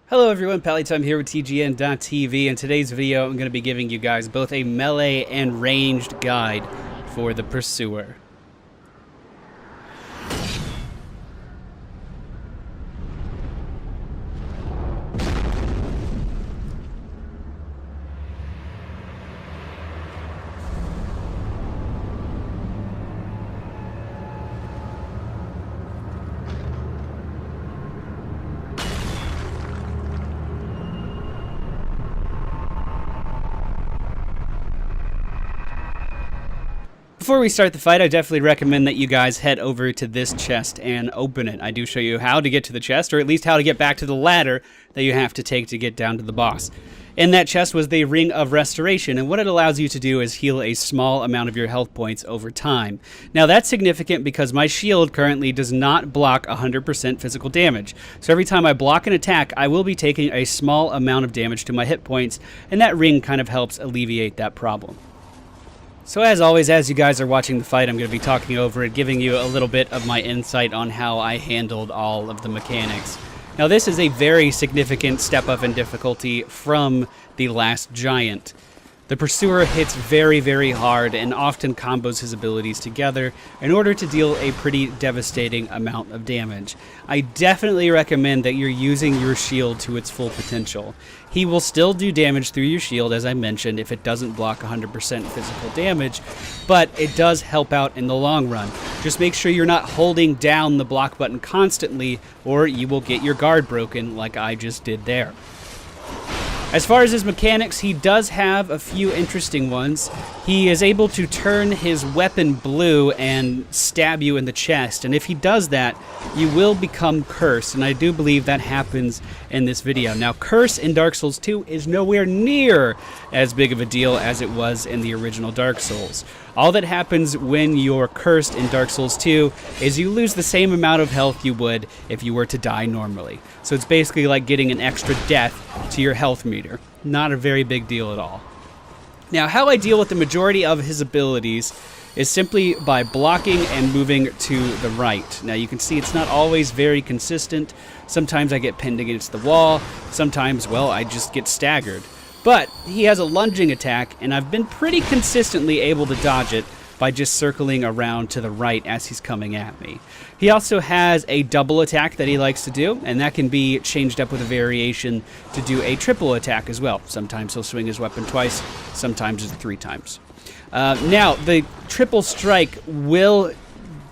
Hello everyone, Pallytime here with TGN.TV. In today's video, I'm going to be giving you guys both a melee and ranged guide for the Pursuer. Before we start the fight, I definitely recommend that you guys head over to this chest and open it. I do show you how to get to the chest, or at least how to get back to the ladder that you have to take to get down to the boss. In that chest was the Ring of Restoration, and what it allows you to do is heal a small amount of your health points over time. Now that's significant because my shield currently does not block 100% physical damage. So every time I block an attack, I will be taking a small amount of damage to my hit points, and that ring kind of helps alleviate that problem. So as always, as you guys are watching the fight, I'm going to be talking over it, giving you a little bit of my insight on how I handled all of the mechanics. Now this is a very significant step up in difficulty from the last giant. The Pursuer hits very, very hard and often combos his abilities together in order to deal a pretty devastating amount of damage. I definitely recommend that you're using your shield to its full potential. He will still do damage through your shield, as I mentioned, if it doesn't block 100% physical damage, but it does help out in the long run. Just make sure you're not holding down the block button constantly, or you will get your guard broken like I just did there. As far as his mechanics, he does have a few interesting ones. He is able to turn his weapon blue and stab you in the chest, and if he does that, you will become cursed, and I do believe that happens in this video. Now, curse in Dark Souls 2 is nowhere near as big of a deal as it was in the original Dark Souls. All that happens when you're cursed in Dark Souls 2 is you lose the same amount of health you would if you were to die normally. So it's basically like getting an extra death to your health meter. Not a very big deal at all. Now, how I deal with the majority of his abilities is simply by blocking and moving to the right. Now you can see it's not always very consistent. Sometimes I get pinned against the wall. Sometimes, well, I just get staggered. But he has a lunging attack, and I've been pretty consistently able to dodge it by just circling around to the right as he's coming at me. He also has a double attack that he likes to do, and that can be changed up with a variation to do a triple attack as well. Sometimes he'll swing his weapon twice, sometimes it's 3 times. Now, the triple strike will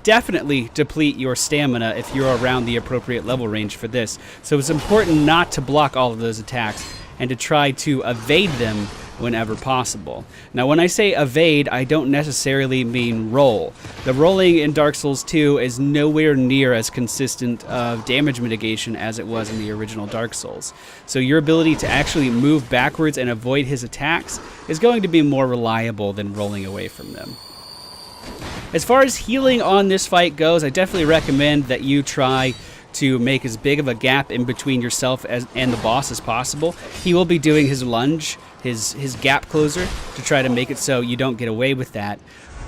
definitely deplete your stamina if you're around the appropriate level range for this. So it's important not to block all of those attacks and to try to evade them whenever possible. Now, when I say evade, I don't necessarily mean roll. The rolling in Dark Souls 2 is nowhere near as consistent of damage mitigation as it was in the original Dark Souls. So your ability to actually move backwards and avoid his attacks is going to be more reliable than rolling away from them. As far as healing on this fight goes, I definitely recommend that you try to make as big of a gap in between yourself and the boss as possible. He will be doing his lunge, his gap closer, to try to make it so you don't get away with that.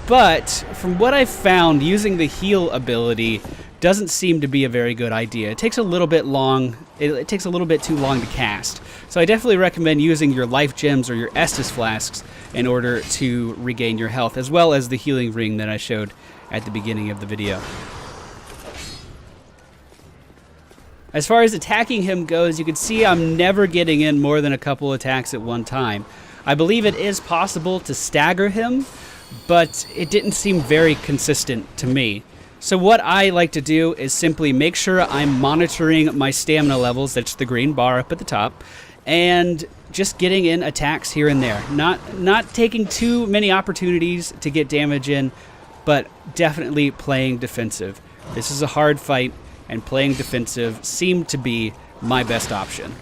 But from what I've found, using the heal ability doesn't seem to be a very good idea. It takes a little bit long. It takes a little bit too long to cast. So I definitely recommend using your life gems or your Estus flasks in order to regain your health, as well as the healing ring that I showed at the beginning of the video. As far as attacking him goes, you can see I'm never getting in more than a couple attacks at one time. I believe it is possible to stagger him, but it didn't seem very consistent to me. So what I like to do is simply make sure I'm monitoring my stamina levels, that's the green bar up at the top, and just getting in attacks here and there. Not taking too many opportunities to get damage in, but definitely playing defensive. This is a hard fight, and playing defensive seemed to be my best option.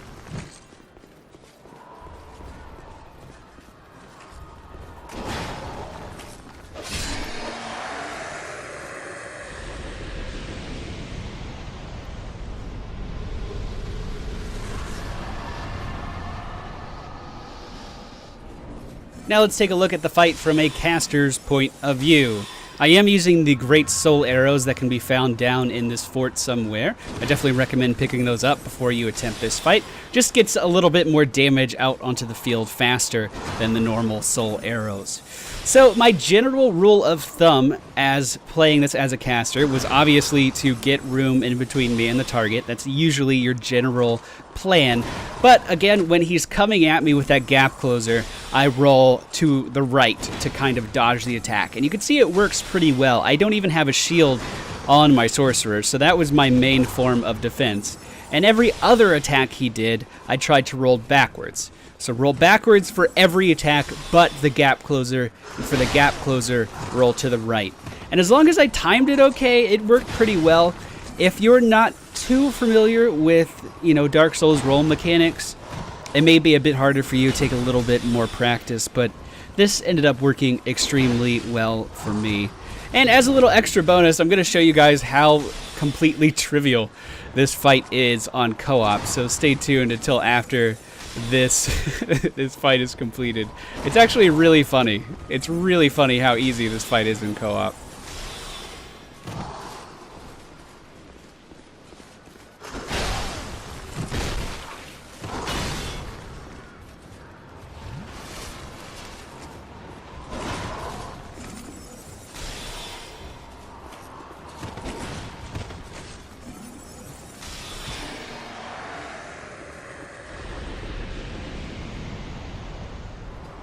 Now let's take a look at the fight from a caster's point of view. I am using the great soul arrows that can be found down in this fort somewhere. I definitely recommend picking those up before you attempt this fight. Just gets a little bit more damage out onto the field faster than the normal soul arrows. So my general rule of thumb as playing this as a caster was obviously to get room in between me and the target. That's usually your general plan. But again, when he's coming at me with that gap closer, I roll to the right to kind of dodge the attack. And you can see it works pretty well. I don't even have a shield on my sorcerer, so that was my main form of defense. And every other attack he did, I tried to roll backwards. So roll backwards for every attack but the gap closer, and for the gap closer, roll to the right. And as long as I timed it okay, it worked pretty well. If you're not too familiar with, Dark Souls roll mechanics, it may be a bit harder for you, take a little bit more practice, but this ended up working extremely well for me. And as a little extra bonus, I'm going to show you guys how completely trivial this fight is on co-op, so stay tuned until after this this fight is completed. It's actually really funny. It's really funny how easy this fight is in co-op.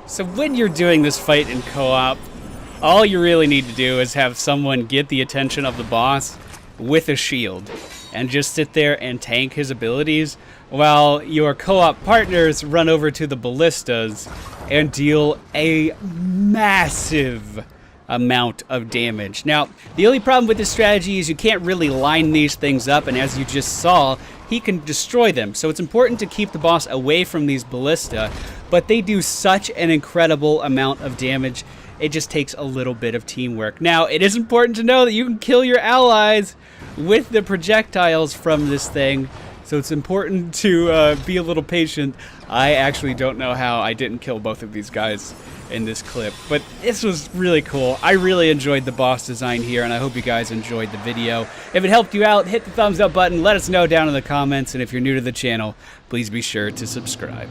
So when you're doing this fight in co-op, all you really need to do is have someone get the attention of the boss with a shield and just sit there and tank his abilities while your co-op partners run over to the ballistas and deal a massive amount of damage. Now, the only problem with this strategy is you can't really line these things up, and as you just saw, he can destroy them. So it's important to keep the boss away from these ballista, but they do such an incredible amount of damage. It just takes a little bit of teamwork. Now, it is important to know that you can kill your allies with the projectiles from this thing, so it's important to be a little patient. I actually don't know how I didn't kill both of these guys in this clip, but this was really cool. I really enjoyed the boss design here, and I hope you guys enjoyed the video. If it helped you out, hit the thumbs up button, let us know down in the comments, and if you're new to the channel, please be sure to subscribe.